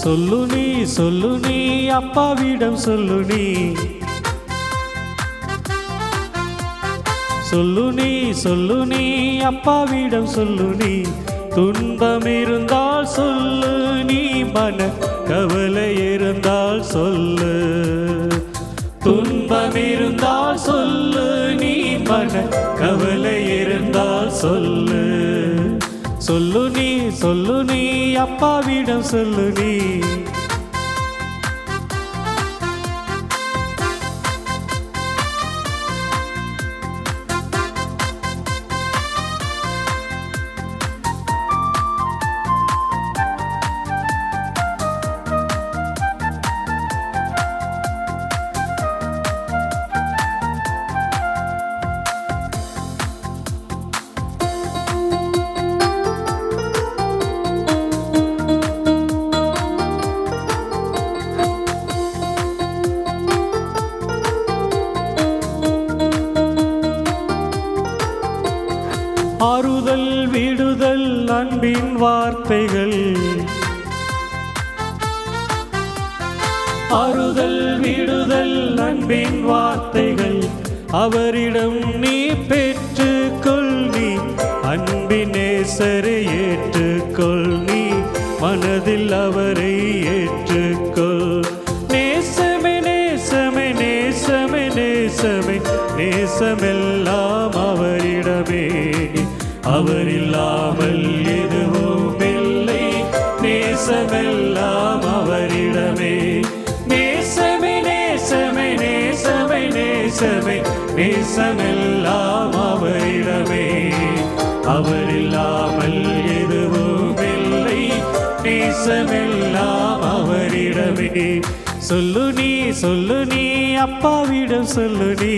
சொல்லு நீ அப்பாவிடம் சொல்லு நீ அப்பாவிடம் சொல்லு நீ துன்பம் இருந்தால் சொல்லு நீ மன கவலை இருந்தால் சொல்லு துன்பம் இருந்தால் சொல்லு நீ மன கவலை இருந்தால் சொல்லு சொல்லு நீ அப்பாவிடம் சொல்லு நீ ஆறுதல் விடுதல் அன்பின் வார்த்தைகள் ஆறுதல் விடுதல் அன்பின் வார்த்தைகள் அவரிடம் நீ பெற்றுக்கொள் நீ அன்பின் நேசரை ஏற்றுக்கொள் நீ மனதில் அவரை ஏற்றுக்கொள் நேசமே நேசமே நேசமே நேசமே நேசமெல்லாம் அவரிடமே அவரில்லாமல் எதுவும் இல்லை நேசமெல்லாம் அவரிடமே நேசமே நேசமே நேசமே நேசமே நேசமெல்லாம் அவரிடமே அவரில்லாமல் எதுவும் இல்லை நேசமெல்லாம் அவரிடமே சொல்லு நீ அப்பாவிடம் சொல்லு நீ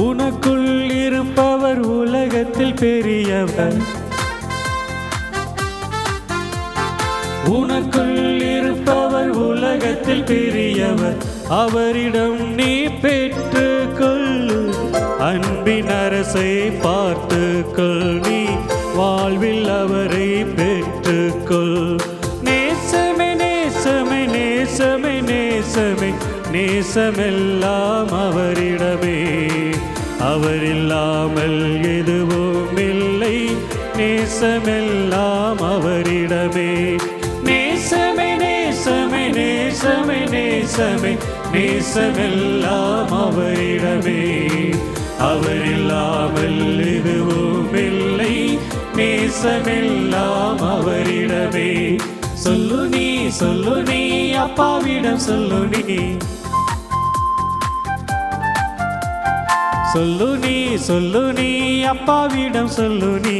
உனக்குள் இருப்பவர் உலகத்தில் பெரியவர் உனக்குள் இருப்பவர் உலகத்தில் பெரியவர் அவரிடம் நீ பெற்றுக்கொள் அன்பின் அரசை பார்த்துக்கொள் நீ வாழ்வில் அவரை பெற்றுக்கொள் நேசமே நேசமே நேசமே நேசமே நேசமெல்லாம் அவரிடமே அவரில்லாமல் எதுவும் இல்லை நேசமெல்லாம் அவரிடமே நேசமே நேசமே நேசமே நேசமே நேசமெல்லாம் அவரிடமே அவரில்லாமல் எதுவும் இல்லை நேசமெல்லாம் அவரிடமே சொல்லு நீ அப்பாவிடம் சொல்லு நீ அப்பாவிடம் சொல்லு நீ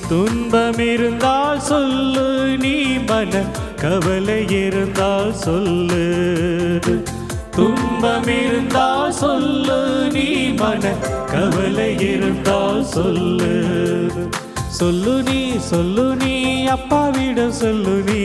துன்பம் இருந்தால் சொல்லு நீ மன கவலை இருந்தால் சொல்லு துன்பம் இருந்தால் சொல்லு நீ மன கவலை இருந்தால் சொல்லு நீ அப்பாவிடம் சொல்லு நீ